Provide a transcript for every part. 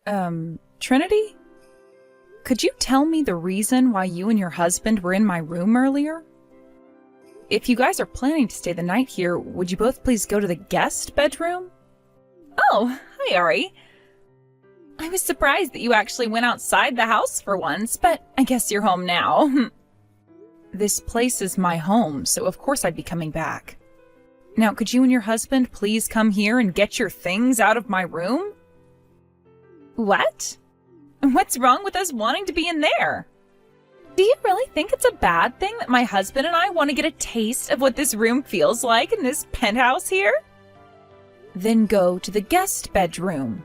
Trinity? Could you tell me the reason why you and your husband were in my room earlier? If you guys are planning to stay the night here, would you both please go to the guest bedroom? Oh, hi, Ari. I was surprised that you actually went outside the house for once, but I guess you're home now. This place is my home, so of course I'd be coming back. Now, could you and your husband please come here and get your things out of my room? What? What's wrong with us wanting to be in there? Do you really think it's a bad thing that my husband and I want to get a taste of what this room feels like in this penthouse here? Then go to the guest bedroom.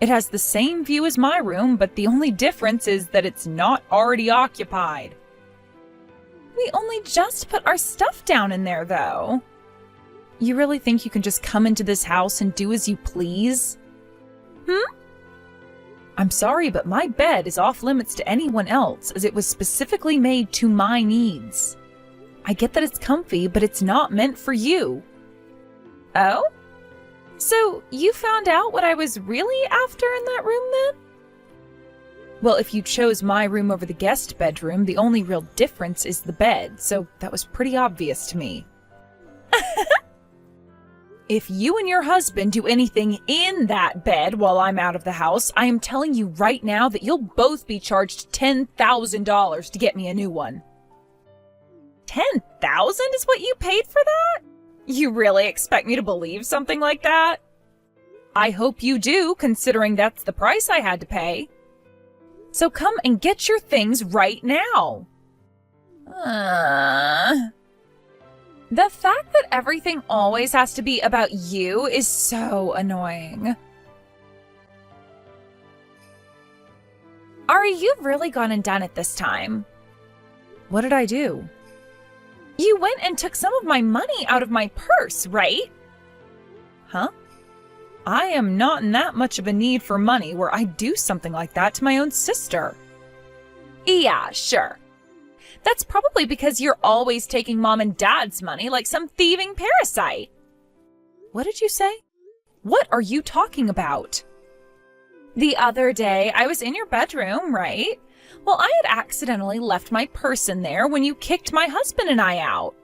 It has the same view as my room, but the only difference is that it's not already occupied. We only just put our stuff down in there, though. You really think you can just come into this house and do as you please? I'm sorry, but my bed is off limits to anyone else, as it was specifically made to my needs. I get that it's comfy, but it's not meant for you. Oh? So, you found out what I was really after in that room, then? Well, if you chose my room over the guest bedroom, the only real difference is the bed, so that was pretty obvious to me. If you and your husband do anything in that bed while I'm out of the house, I am telling you right now that you'll both be charged $10,000 to get me a new one. $10,000 is what you paid for that? You really expect me to believe something like that? I hope you do, considering that's the price I had to pay. So come and get your things right now. The fact that everything always has to be about you is so annoying. Ari, you've really gone and done it this time. What did I do? You went and took some of my money out of my purse, right? Huh? I am not in that much of a need for money where I'd do something like that to my own sister. Yeah, sure. That's probably because you're always taking mom and dad's money like some thieving parasite. What did you say? What are you talking about? The other day, I was in your bedroom, right? Well, I had accidentally left my purse in there when you kicked my husband and I out.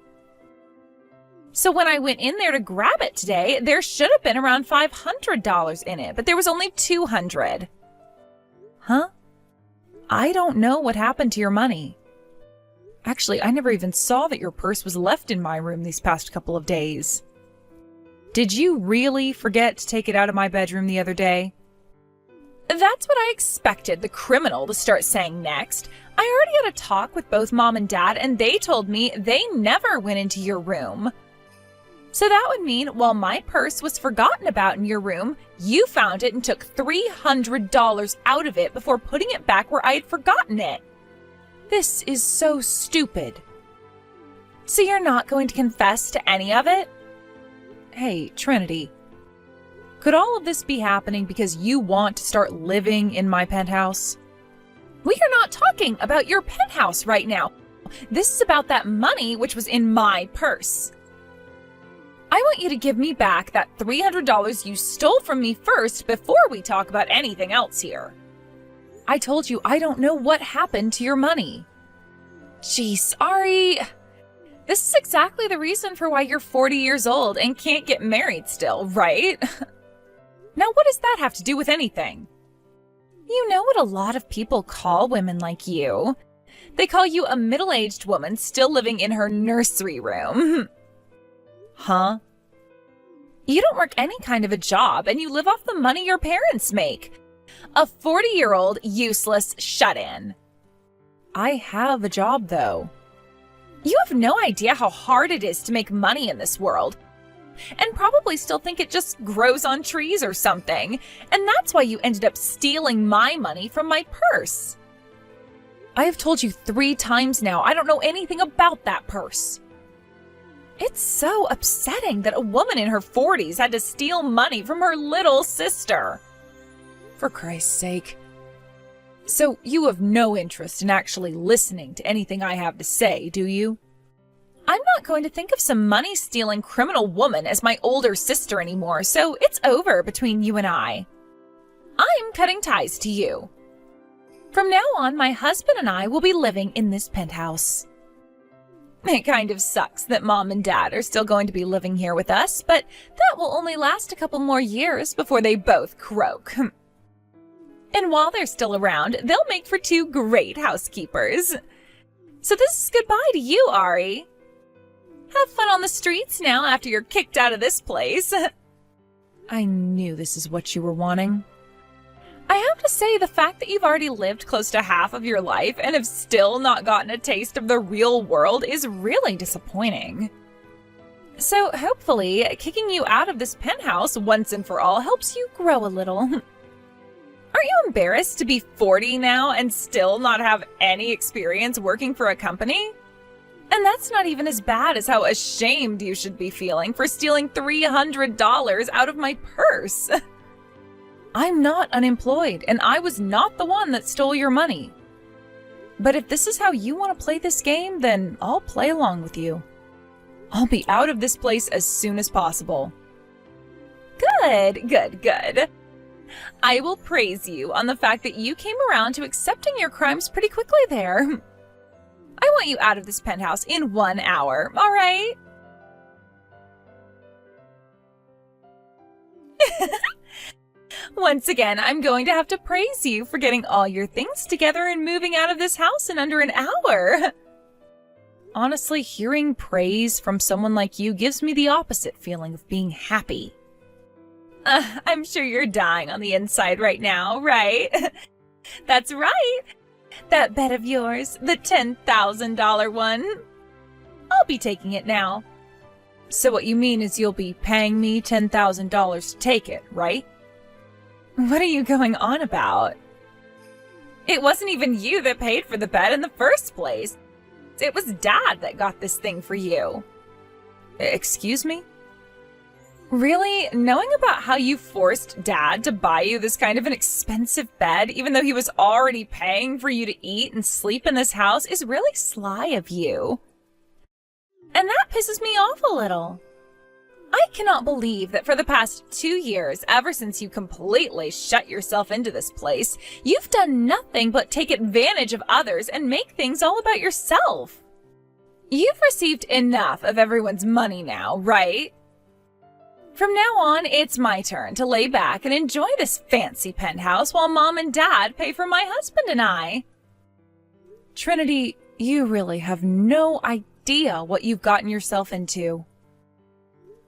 So when I went in there to grab it today, there should have been around $500 in it, but there was only $200. Huh? I don't know what happened to your money. Actually, I never even saw that your purse was left in my room these past couple of days. Did you really forget to take it out of my bedroom the other day? That's what I expected the criminal to start saying next. I already had a talk with both mom and dad, and they told me they never went into your room. So that would mean while my purse was forgotten about in your room, you found it and took $300 out of it before putting it back where I had forgotten it. This is so stupid. So you're not going to confess to any of it? Hey, Trinity. Could all of this be happening because you want to start living in my penthouse? We are not talking about your penthouse right now. This is about that money which was in my purse. I want you to give me back that $300 you stole from me first before we talk about anything else here. I told you I don't know what happened to your money. Jeez, Ari. This is exactly the reason for why you're 40 years old and can't get married still, right? Now, what does that have to do with anything? You know what a lot of people call women like you? They call you a middle-aged woman still living in her nursery room. Huh? You don't work any kind of a job, and you live off the money your parents make. A 40-year-old useless shut-in. I have a job, though. You have no idea how hard it is to make money in this world. And probably still think it just grows on trees or something. And that's why you ended up stealing my money from my purse. I have told you 3 times now, I don't know anything about that purse. It's so upsetting that a woman in her 40s had to steal money from her little sister. For Christ's sake. So you have no interest in actually listening to anything I have to say, do you? I'm not going to think of some money-stealing criminal woman as my older sister anymore, so it's over between you and I. I'm I'm cutting ties to you. From now on, my husband and I will be living in this penthouse. It kind of sucks that Mom and Dad are still going to be living here with us, but that will only last a couple more years before they both croak. And while they're still around, they'll make for two great housekeepers. So this is goodbye to you, Ari. Have fun on the streets now after you're kicked out of this place. I knew this is what you were wanting. I have to say, the fact that you've already lived close to half of your life and have still not gotten a taste of the real world is really disappointing. So hopefully, kicking you out of this penthouse once and for all helps you grow a little. Aren't you embarrassed to be 40 now and still not have any experience working for a company? And that's not even as bad as how ashamed you should be feeling for stealing $300 out of my purse. I'm not unemployed, and I was not the one that stole your money. But if this is how you want to play this game, then I'll play along with you. I'll be out of this place as soon as possible. Good, good, good. I will praise you on the fact that you came around to accepting your crimes pretty quickly there. I want you out of this penthouse in 1 hour, all right? Once again, I'm going to have to praise you for getting all your things together and moving out of this house in under an hour. Honestly, hearing praise from someone like you gives me the opposite feeling of being happy. I'm sure you're dying on the inside right now, right? That's right. That bet of yours, the $10,000 one. I'll be taking it now. So what you mean is you'll be paying me $10,000 to take it, right? What are you going on about? It wasn't even you that paid for the bet in the first place. It was Dad that got this thing for you. Excuse me? Really? Knowing about how you forced Dad to buy you this kind of an expensive bed, even though he was already paying for you to eat and sleep in this house, is really sly of you. And that pisses me off a little. I cannot believe that for the past 2 years, ever since you completely shut yourself into this place, you've done nothing but take advantage of others and make things all about yourself. You've received enough of everyone's money now, right? From now on, it's my turn to lay back and enjoy this fancy penthouse while Mom and Dad pay for my husband and I. Trinity, you really have no idea what you've gotten yourself into.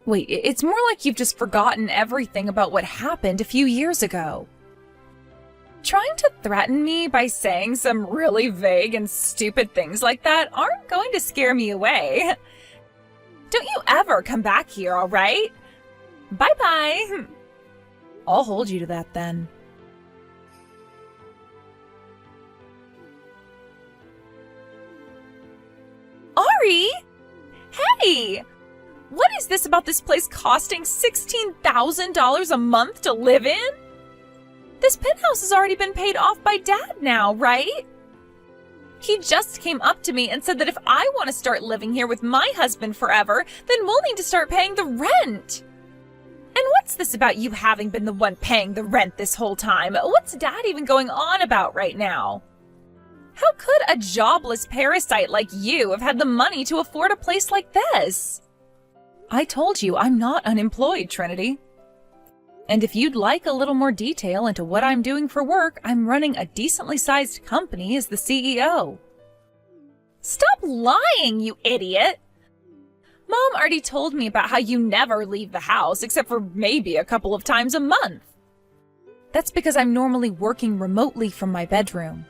Wait, it's more like you've just forgotten everything about what happened a few years ago. Trying to threaten me by saying some really vague and stupid things like that aren't going to scare me away. Don't you ever come back here, all right? Bye-bye. I'll hold you to that then. Ari! Hey! What is this about this place costing $16,000 a month to live in? This penthouse has already been paid off by Dad now, right? He just came up to me and said that if I want to start living here with my husband forever, then we'll need to start paying the rent. And what's this about you having been the one paying the rent this whole time? What's Dad even going on about right now? How could a jobless parasite like you have had the money to afford a place like this? I told you I'm not unemployed, Trinity. And if you'd like a little more detail into what I'm doing for work, I'm running a decently sized company as the CEO. Stop lying, you idiot! Mom already told me about how you never leave the house except for maybe a couple of times a month. That's because I'm normally working remotely from my bedroom.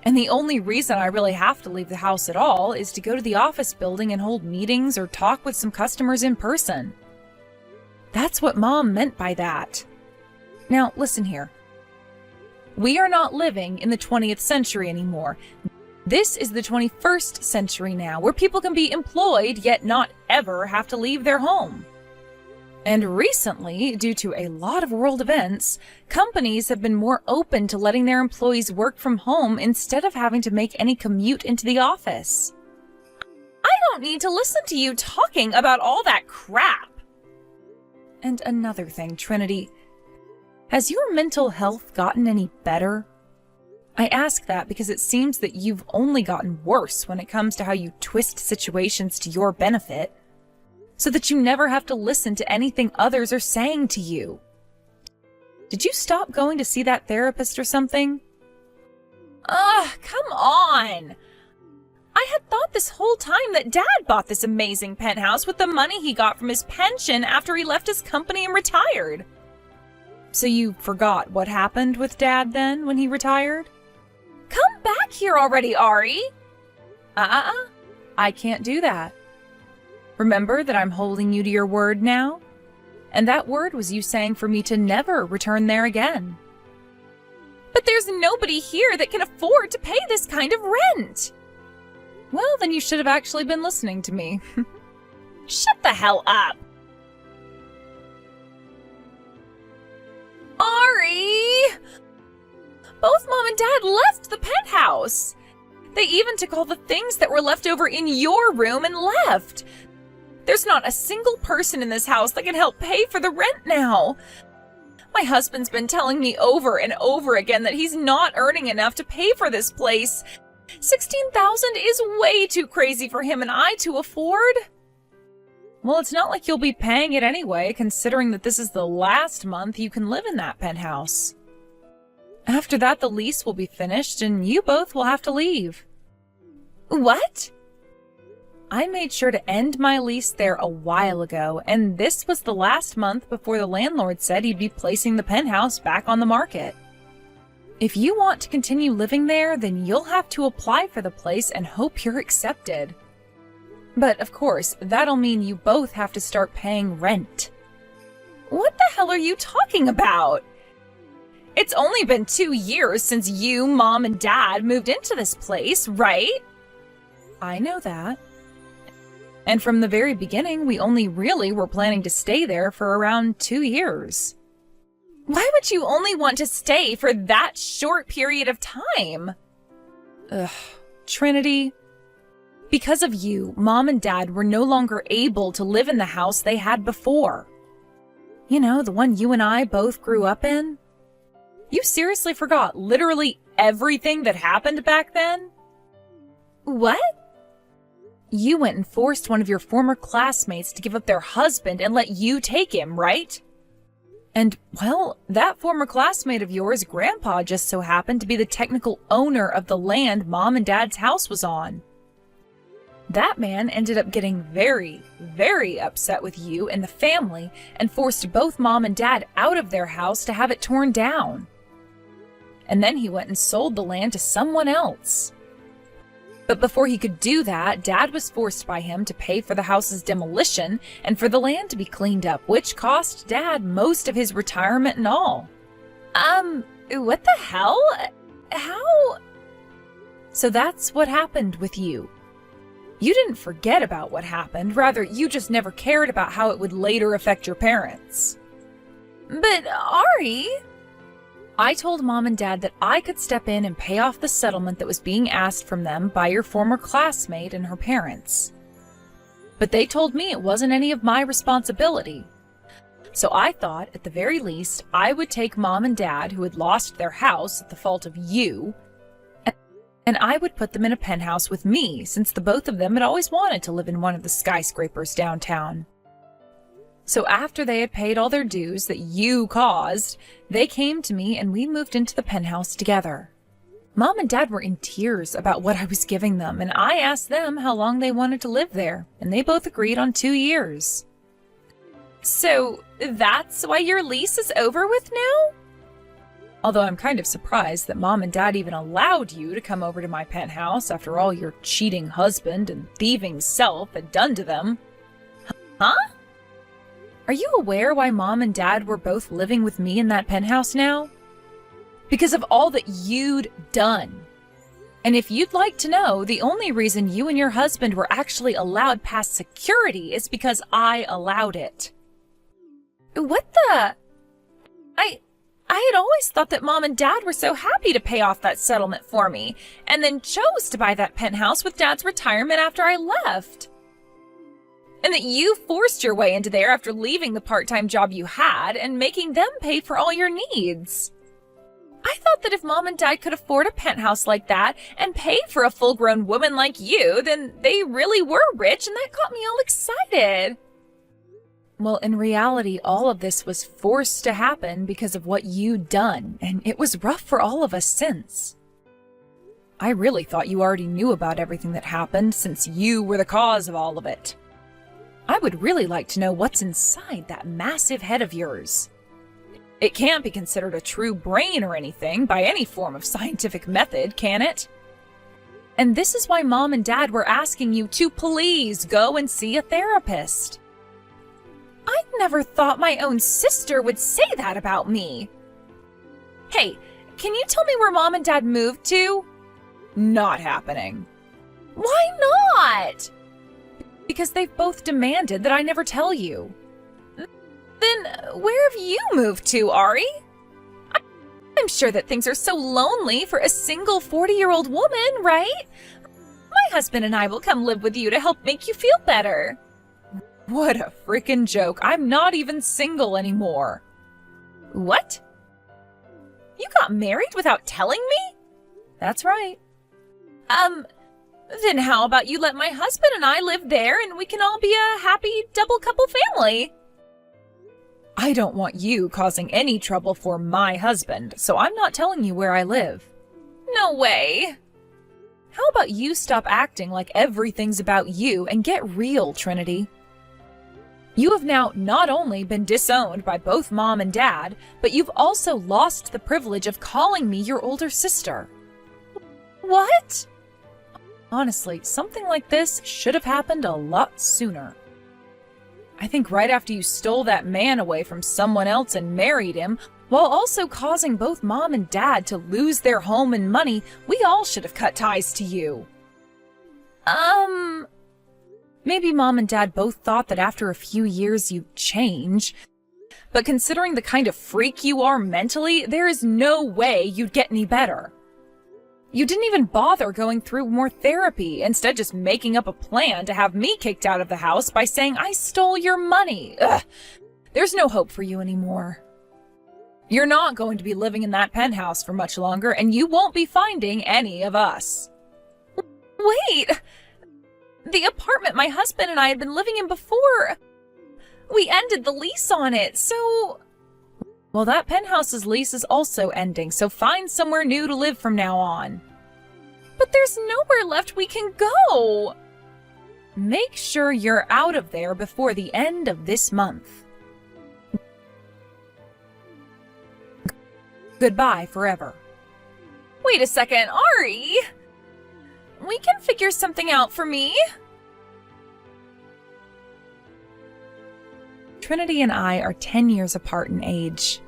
And the only reason I really have to leave the house at all is to go to the office building and hold meetings or talk with some customers in person. That's what Mom meant by that. Now, listen here. We are not living in the 20th century anymore. This is the 21st century now, where people can be employed yet not ever have to leave their home. And recently, due to a lot of world events, companies have been more open to letting their employees work from home instead of having to make any commute into the office. I don't need to listen to you talking about all that crap. And another thing, Trinity, Has your mental health gotten any better? I ask that because it seems that you've only gotten worse when it comes to how you twist situations to your benefit, so that you never have to listen to anything others are saying to you. Did you stop going to see that therapist or something? Ugh, come on! I had thought this whole time that Dad bought this amazing penthouse with the money he got from his pension after he left his company and retired. So you forgot what happened with Dad then when he retired? Come back here already, Ari! I can't do that. Remember that I'm holding you to your word now? And that word was you saying for me to never return there again. But there's nobody here that can afford to pay this kind of rent! Well, then you should have actually been listening to me. Shut the hell up! Ari! Both Mom and Dad left the penthouse! They even took all the things that were left over in your room and left! There's not a single person in this house that can help pay for the rent now! My husband's been telling me over and over again that he's not earning enough to pay for this place. $16,000 is way too crazy for him and I to afford. Well, it's not like you'll be paying it anyway, considering that this is the last month you can live in that penthouse. After that, the lease will be finished and you both will have to leave. What? I made sure to end my lease there a while ago, and this was the last month before the landlord said he'd be placing the penthouse back on the market. If you want to continue living there, then you'll have to apply for the place and hope you're accepted. But of course, that'll mean you both have to start paying rent. What the hell are you talking about? It's only been 2 years since you, Mom, and Dad moved into this place, right? I know that. And from the very beginning, we only really were planning to stay there for around 2 years. Why would you only want to stay for that short period of time? Ugh, Trinity. Because of you, Mom and Dad were no longer able to live in the house they had before. You know, the one you and I both grew up in? You seriously forgot literally everything that happened back then? What? You went and forced one of your former classmates to give up their husband and let you take him, right? And, well, that former classmate of yours, Grandpa, just so happened to be the technical owner of the land Mom and Dad's house was on. That man ended up getting very, very upset with you and the family and forced both Mom and Dad out of their house to have it torn down. And then he went and sold the land to someone else. But before he could do that, Dad was forced by him to pay for the house's demolition and for the land to be cleaned up, which cost Dad most of his retirement and all. What the hell? How? So that's what happened with you. You didn't forget about what happened, rather you just never cared about how it would later affect your parents. But Ari... I told Mom and Dad that I could step in and pay off the settlement that was being asked from them by your former classmate and her parents. But they told me it wasn't any of my responsibility. So I thought, at the very least, I would take Mom and Dad, who had lost their house at the fault of you, and I would put them in a penthouse with me, since the both of them had always wanted to live in one of the skyscrapers downtown. So after they had paid all their dues that you caused, they came to me and we moved into the penthouse together. Mom and Dad were in tears about what I was giving them, and I asked them how long they wanted to live there, and they both agreed on 2 years. So that's why your lease is over with now? Although I'm kind of surprised that Mom and Dad even allowed you to come over to my penthouse after all your cheating husband and thieving self had done to them. Huh? Are you aware why Mom and Dad were both living with me in that penthouse now? Because of all that you'd done. And if you'd like to know, the only reason you and your husband were actually allowed past security is because I allowed it. What the? I had always thought that Mom and Dad were so happy to pay off that settlement for me, and then chose to buy that penthouse with Dad's retirement after I left. and that you forced your way into there after leaving the part-time job you had and making them pay for all your needs. I thought that if Mom and Dad could afford a penthouse like that and pay for a full-grown woman like you, then they really were rich, and that got me all excited. Well, in reality, all of this was forced to happen because of what you'd done, and it was rough for all of us since. I really thought you already knew about everything that happened since you were the cause of all of it. I would really like to know what's inside that massive head of yours. It can't be considered a true brain or anything by any form of scientific method, can it? And this is why Mom and Dad were asking you to please go and see a therapist. I never thought my own sister would say that about me. Hey, can you tell me where Mom and Dad moved to? Not happening. Why not? Because they've both demanded that I never tell you. Then where have you moved to, Ari? I'm sure that things are so lonely for a single 40-year-old woman, right? My husband and I will come live with you to help make you feel better. What a freaking joke. I'm not even single anymore. What? You got married without telling me? That's right. Then how about you let my husband and I live there and we can all be a happy double couple family? I don't want you causing any trouble for my husband, so I'm not telling you where I live. No way. How about you stop acting like everything's about you and get real, Trinity? You have now not only been disowned by both Mom and Dad, but you've also lost the privilege of calling me your older sister. What? Honestly, something like this should have happened a lot sooner. I think right after you stole that man away from someone else and married him, while also causing both Mom and Dad to lose their home and money, we all should have cut ties to you. Maybe Mom and Dad both thought that after a few years you'd change, but considering the kind of freak you are mentally, there is no way you'd get any better. You didn't even bother going through more therapy, instead just making up a plan to have me kicked out of the house by saying I stole your money. Ugh. There's no hope for you anymore. You're not going to be living in that penthouse for much longer, and you won't be finding any of us. Wait! The apartment my husband and I had been living in before, we ended the lease on it, so... Well, that penthouse's lease is also ending, so find somewhere new to live from now on. But there's nowhere left we can go! Make sure you're out of there before the end of this month. Goodbye forever. Wait a second, Ari! We can figure something out for me. Trinity and I are 10 years apart in age,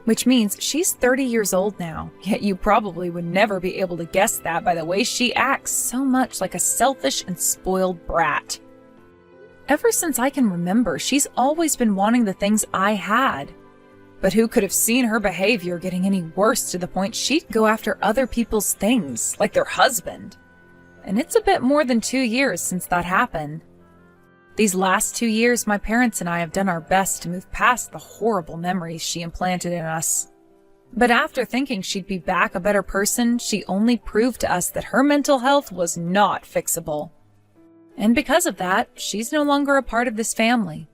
which means she's 30 years old now, yet you probably would never be able to guess that by the way she acts so much like a selfish and spoiled brat. Ever since I can remember, she's always been wanting the things I had. But who could have seen her behavior getting any worse to the point she'd go after other people's things, like their husband? And it's a bit more than 2 years since that happened. These last 2 years, my parents and I have done our best to move past the horrible memories she implanted in us. But after thinking she'd be back a better person, she only proved to us that her mental health was not fixable. And because of that, she's no longer a part of this family.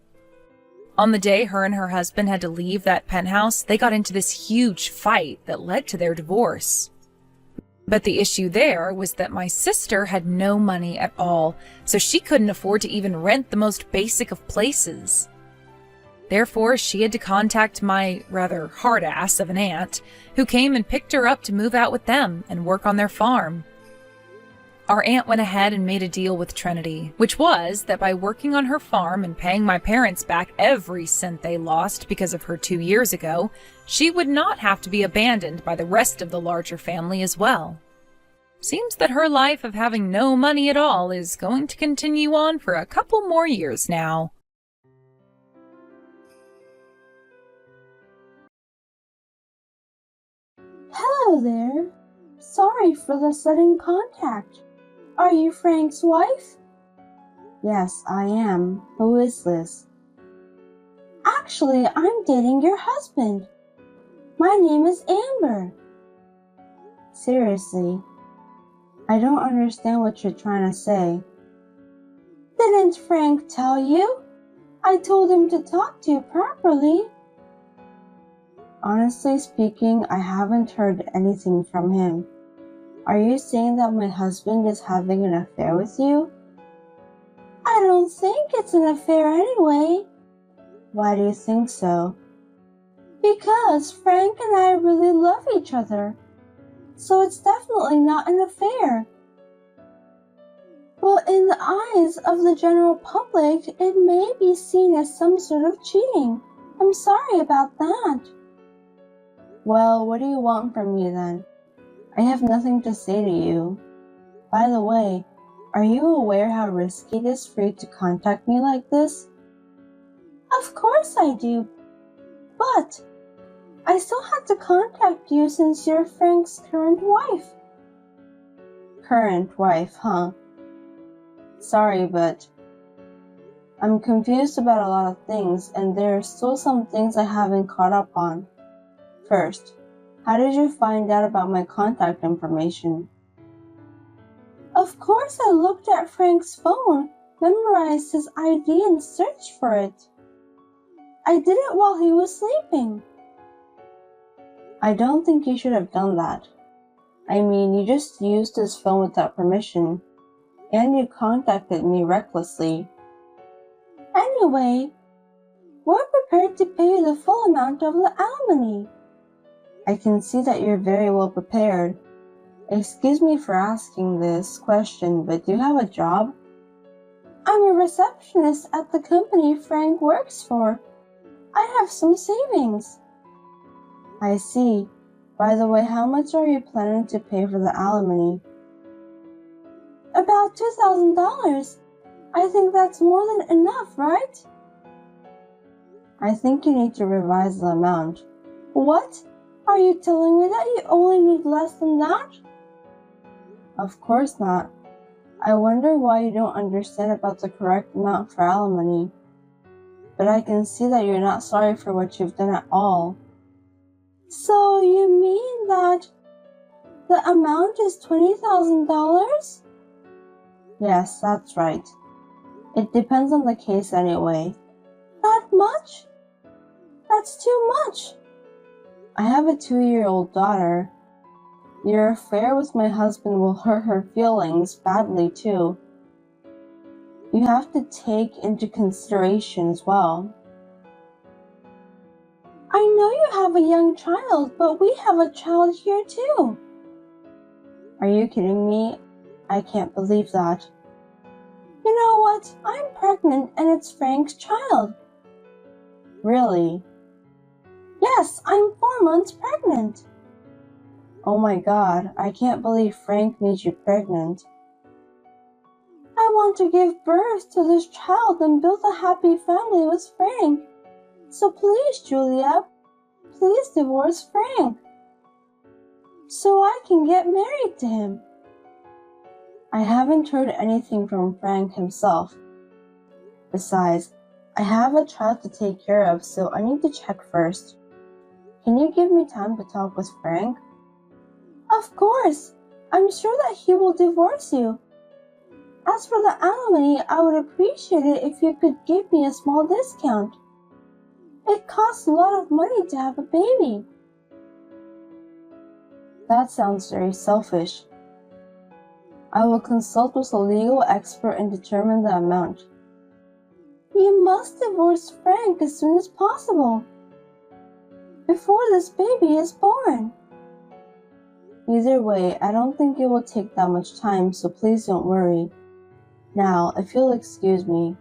On the day her and her husband had to leave that penthouse, they got into this huge fight that led to their divorce. But the issue there was that my sister had no money at all, so she couldn't afford to even rent the most basic of places. Therefore, she had to contact my rather hard ass of an aunt, who came and picked her up to move out with them and work on their farm. Our aunt went ahead and made a deal with Trinity, which was that by working on her farm and paying my parents back every cent they lost because of her 2 years ago, she would not have to be abandoned by the rest of the larger family as well. Seems that her life of having no money at all is going to continue on for a couple more years now. Hello there. Sorry for the sudden contact. Are you Frank's wife? Yes, I am. Who is this? Actually, I'm dating your husband. My name is Amber. Seriously, I don't understand what you're trying to say. Didn't Frank tell you? I told him to talk to you properly. Honestly speaking, I haven't heard anything from him. Are you saying that my husband is having an affair with you? I don't think it's an affair anyway. Why do you think so? Because Frank and I really love each other. So it's definitely not an affair. Well, in the eyes of the general public, it may be seen as some sort of cheating. I'm sorry about that. Well, what do you want from me then? I have nothing to say to you. By the way, are you aware how risky it is for you to contact me like this? Of course I do. But I still had to contact you since you're Frank's current wife. Current wife, huh? Sorry, but I'm confused about a lot of things, and there are still some things I haven't caught up on. First, how did you find out about my contact information? Of course I looked at Frank's phone, memorized his ID, and searched for it. I did it while he was sleeping. I don't think you should have done that. I mean, you just used his phone without permission, and you contacted me recklessly. Anyway, we're prepared to pay you the full amount of the alimony. I can see that you're very well prepared. Excuse me for asking this question, but do you have a job? I'm a receptionist at the company Frank works for. I have some savings. I see. By the way, how much are you planning to pay for the alimony? About $2,000. I think that's more than enough, right? I think you need to revise the amount. What? Are you telling me that you only need less than that? Of course not. I wonder why you don't understand about the correct amount for alimony. But I can see that you're not sorry for what you've done at all. So you mean that the amount is $20,000? Yes, that's right. It depends on the case anyway. That much? That's too much. I have a 2-year-old daughter. Your affair with my husband will hurt her feelings badly too. You have to take into consideration as well. I know you have a young child, but we have a child here too. Are you kidding me? I can't believe that. You know what? I'm pregnant and it's Frank's child. Really? Yes, I'm 4 months pregnant. Oh my God, I can't believe Frank made you pregnant. I want to give birth to this child and build a happy family with Frank. So please, Julia, please divorce Frank. So I can get married to him. I haven't heard anything from Frank himself. Besides, I have a child to take care of, so I need to check first. Can you give me time to talk with Frank? Of course. I'm sure that he will divorce you. As for the alimony, I would appreciate it if you could give me a small discount. It costs a lot of money to have a baby. That sounds very selfish. I will consult with a legal expert and determine the amount. You must divorce Frank as soon as possible, before this baby is born. Either way, I don't think it will take that much time, so please don't worry. Now, if you'll excuse me.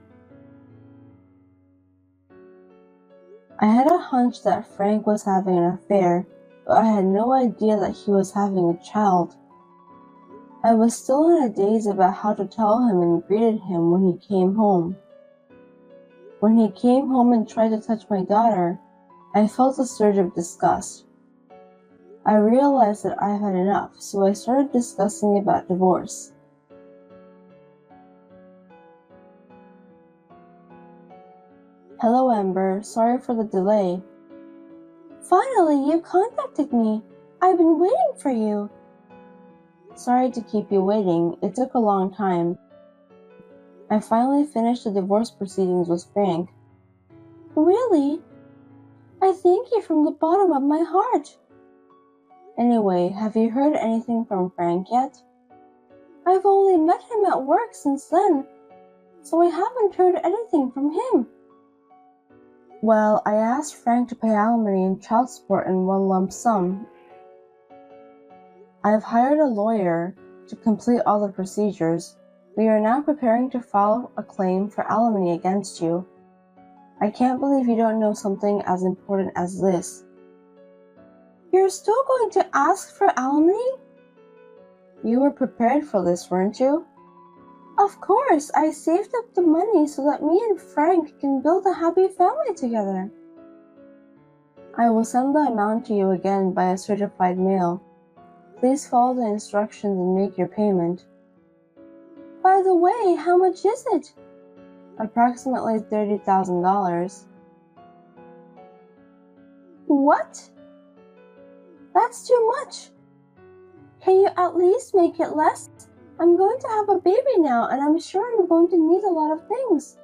I had a hunch that Frank was having an affair, but I had no idea that he was having a child. I was still in a daze about how to tell him and greeted him when he came home. When he came home and tried to touch my daughter, I felt a surge of disgust. I realized that I had had enough, so I started discussing about divorce. Hello, Amber. Sorry for the delay. Finally, you contacted me. I've been waiting for you. Sorry to keep you waiting. It took a long time. I finally finished the divorce proceedings with Frank. Really? I thank you from the bottom of my heart. Anyway, have you heard anything from Frank yet? I've only met him at work since then, so I haven't heard anything from him. Well, I asked Frank to pay alimony and child support in one lump sum. I've hired a lawyer to complete all the procedures. We are now preparing to file a claim for alimony against you. I can't believe you don't know something as important as this. You're still going to ask for alimony? You were prepared for this, weren't you? Of course, I saved up the money so that me and Frank can build a happy family together. I will send the amount to you again by a certified mail. Please follow the instructions and make your payment. By the way, how much is it? Approximately $30,000. What? That's too much. Can you at least make it less? I'm going to have a baby now, and I'm sure I'm going to need a lot of things.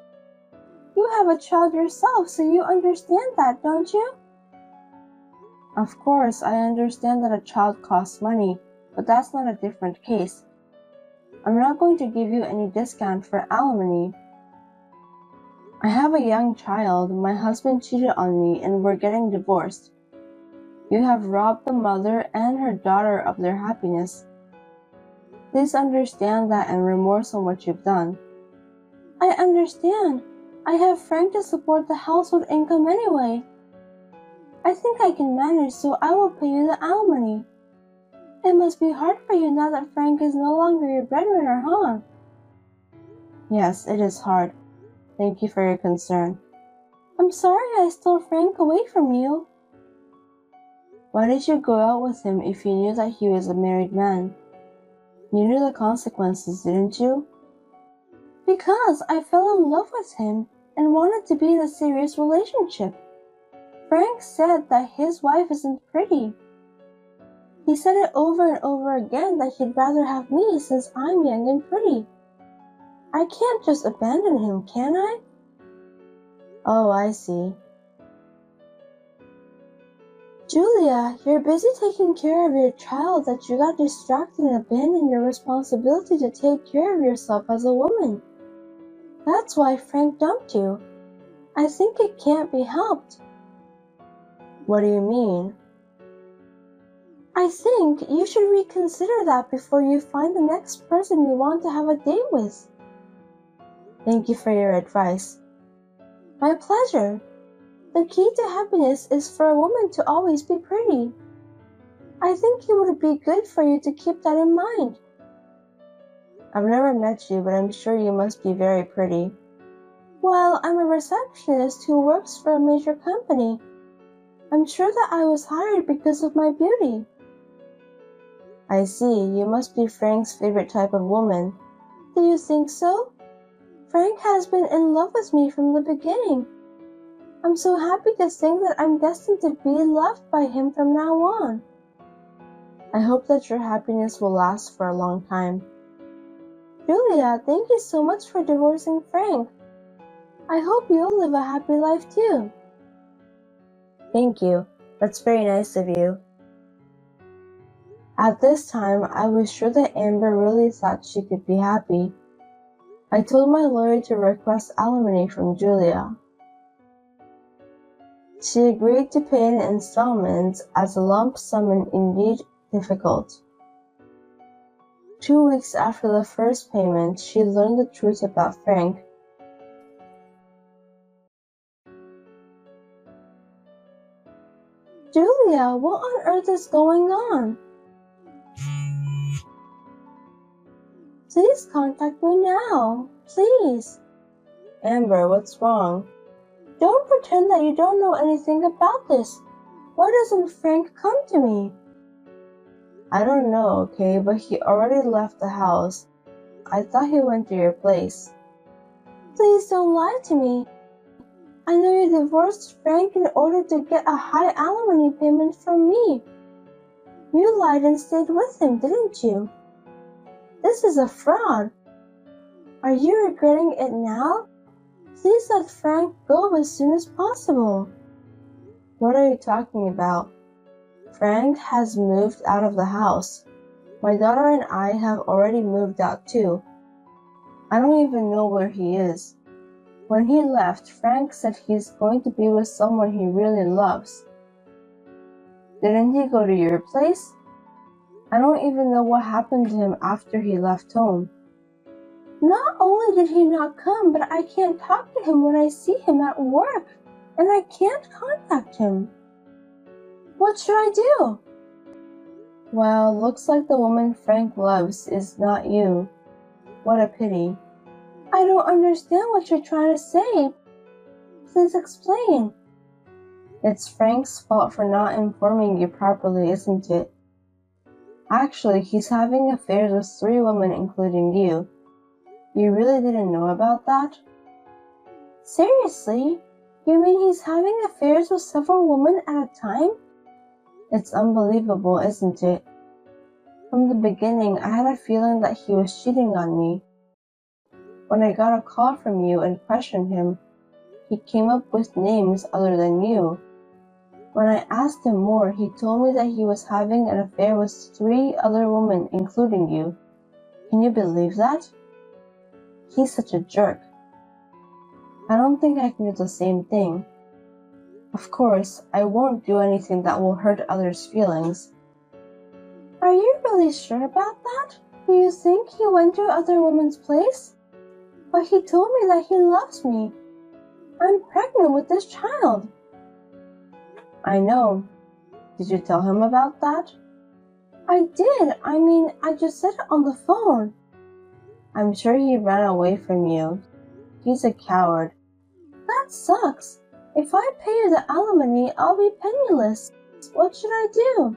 You have a child yourself, so you understand that, don't you? Of course, I understand that a child costs money, but that's not a different case. I'm not going to give you any discount for alimony. I have a young child, my husband cheated on me, and we're getting divorced. You have robbed the mother and her daughter of their happiness. Please understand that and remorse on what you've done. I understand. I have Frank to support the household income anyway. I think I can manage, so I will pay you the alimony. It must be hard for you now that Frank is no longer your breadwinner, huh? Yes, it is hard. Thank you for your concern. I'm sorry I stole Frank away from you. Why did you go out with him if you knew that he was a married man? You knew the consequences, didn't you? Because I fell in love with him and wanted to be in a serious relationship. Frank said that his wife isn't pretty. He said it over and over again that he'd rather have me since I'm young and pretty. I can't just abandon him, can I? Oh, I see. Julia, you're busy taking care of your child that you got distracted and abandoned your responsibility to take care of yourself as a woman. That's why Frank dumped you. I think it can't be helped. What do you mean? I think you should reconsider that before you find the next person you want to have a date with. Thank you for your advice. My pleasure. The key to happiness is for a woman to always be pretty. I think it would be good for you to keep that in mind. I've never met you, but I'm sure you must be very pretty. Well, I'm a receptionist who works for a major company. I'm sure that I was hired because of my beauty. I see, you must be Frank's favorite type of woman. Do you think so? Frank has been in love with me from the beginning. I'm so happy to think that I'm destined to be loved by him from now on. I hope that your happiness will last for a long time. Julia, thank you so much for divorcing Frank. I hope you'll live a happy life too. Thank you. That's very nice of you. At this time, I was sure that Amber really thought she could be happy. I told my lawyer to request alimony from Julia. She agreed to pay in installments as a lump sum and indeed difficult. 2 weeks after the first payment, she learned the truth about Frank. Julia, what on earth is going on? Please contact me now. Please. Amber, what's wrong? Don't pretend that you don't know anything about this. Why doesn't Frank come to me? I don't know, okay, but he already left the house. I thought he went to your place. Please don't lie to me. I know you divorced Frank in order to get a high alimony payment from me. You lied and stayed with him, didn't you? This is a fraud. Are you regretting it now? Please let Frank go as soon as possible. What are you talking about? Frank has moved out of the house. My daughter and I have already moved out too. I don't even know where he is. When he left, Frank said he's going to be with someone he really loves. Didn't he go to your place? I don't even know what happened to him after he left home. Not only did he not come, but I can't talk to him when I see him at work, and I can't contact him. What should I do? Well, looks like the woman Frank loves is not you. What a pity. I don't understand what you're trying to say. Please explain. It's Frank's fault for not informing you properly, isn't it? Actually, he's having affairs with 3 women, including you. You really didn't know about that? Seriously? You mean he's having affairs with several women at a time? It's unbelievable, isn't it? From the beginning, I had a feeling that he was cheating on me. When I got a call from you and questioned him, he came up with names other than you. When I asked him more, he told me that he was having an affair with 3 other women, including you. Can you believe that? He's such a jerk. I don't think I can do the same thing. Of course, I won't do anything that will hurt others' feelings. Are you really sure about that? Do you think he went to other women's place? But he told me that he loves me. I'm pregnant with this child. I know. Did you tell him about that? I did. I just said it on the phone. I'm sure he ran away from you. He's a coward. That sucks. If I pay you the alimony, I'll be penniless. What should I do?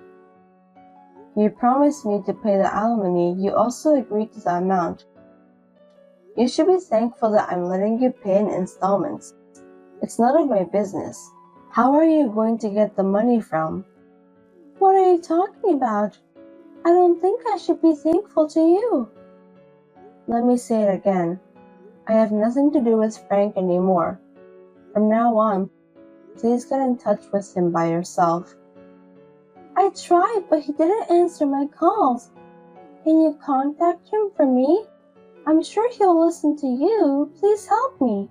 You promised me to pay the alimony. You also agreed to the amount. You should be thankful that I'm letting you pay in installments. It's none of my business. How are you going to get the money from? What are you talking about? I don't think I should be thankful to you. Let me say it again. I have nothing to do with Frank anymore. From now on, please get in touch with him by yourself. I tried, but he didn't answer my calls. Can you contact him for me? I'm sure he'll listen to you. Please help me.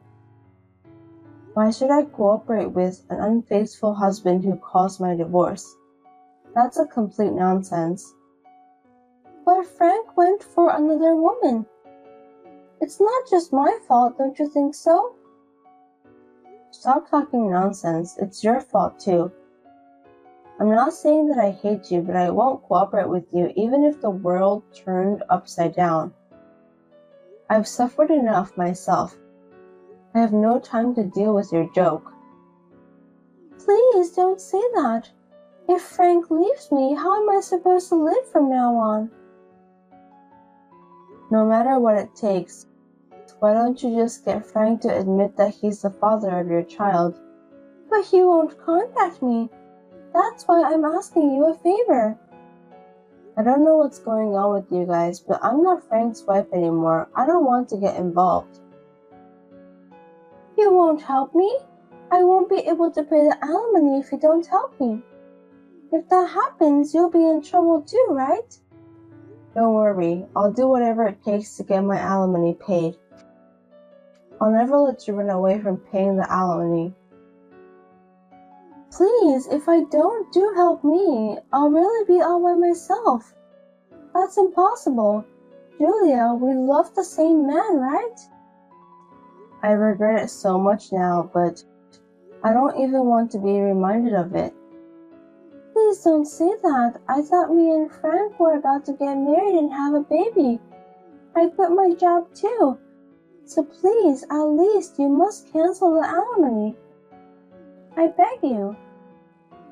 Why should I cooperate with an unfaithful husband who caused my divorce? That's a complete nonsense. But Frank went for another woman. It's not just my fault, don't you think so? Stop talking nonsense. It's your fault too. I'm not saying that I hate you, but I won't cooperate with you even if the world turned upside down. I've suffered enough myself. I have no time to deal with your joke. Please don't say that. If Frank leaves me, how am I supposed to live from now on? No matter what it takes, why don't you just get Frank to admit that he's the father of your child? But he won't contact me. That's why I'm asking you a favor. I don't know what's going on with you guys, but I'm not Frank's wife anymore. I don't want to get involved. You won't help me? I won't be able to pay the alimony if you don't help me. If that happens, you'll be in trouble too, right? Don't worry, I'll do whatever it takes to get my alimony paid. I'll never let you run away from paying the alimony. Please, if I don't do help me, I'll really be all by myself. That's impossible. Julia, we love the same man, right? I regret it so much now, but I don't even want to be reminded of it. Please don't say that. I thought me and Frank were about to get married and have a baby. I quit my job too. So please, at least you must cancel the alimony. I beg you.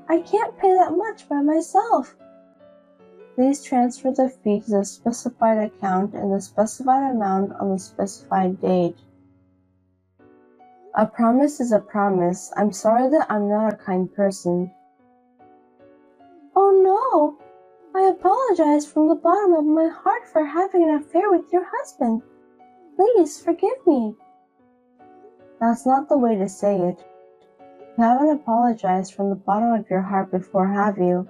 I can't pay that much by myself. Please transfer the fee to the specified account in the specified amount on the specified date. A promise is a promise. I'm sorry that I'm not a kind person. Oh no! I apologize from the bottom of my heart for having an affair with your husband. Please forgive me. That's not the way to say it. You haven't apologized from the bottom of your heart before, have you?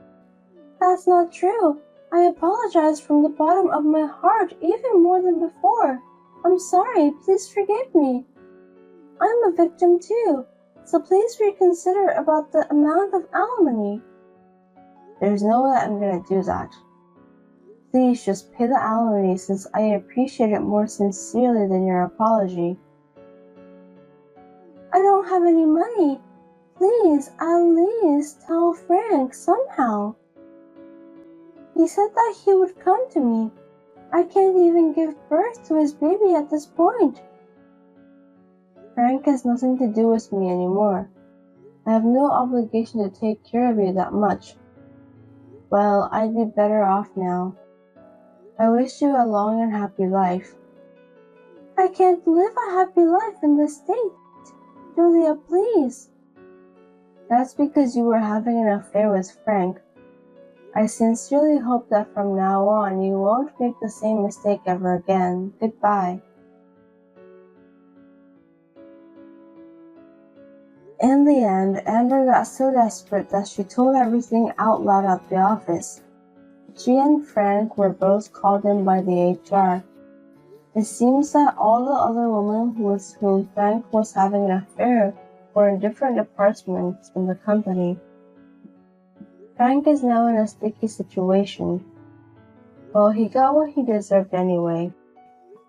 That's not true. I apologize from the bottom of my heart even more than before. I'm sorry. Please forgive me. I'm a victim too, so please reconsider about the amount of alimony. There's no way I'm gonna do that. Please just pay the alimony since I appreciate it more sincerely than your apology. I don't have any money. Please, at least tell Frank somehow. He said that he would come to me. I can't even give birth to his baby at this point. Frank has nothing to do with me anymore. I have no obligation to take care of you that much. Well, I'd be better off now. I wish you a long and happy life. I can't live a happy life in this state. Julia, please. That's because you were having an affair with Frank. I sincerely hope that from now on you won't make the same mistake ever again. Goodbye. In the end, Amber got so desperate that she told everything out loud at the office. She and Frank were both called in by the HR. It seems that all the other women with whom Frank was having an affair were in different departments in the company. Frank is now in a sticky situation. Well, he got what he deserved anyway.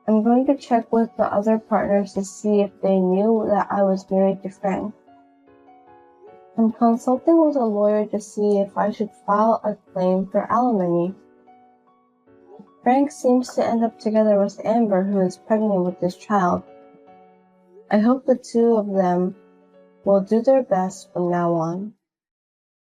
I'm going to check with the other partners to see if they knew that I was married to Frank. I'm consulting with a lawyer to see if I should file a claim for alimony. Frank seems to end up together with Amber, who is pregnant with this child. I hope the two of them will do their best from now on.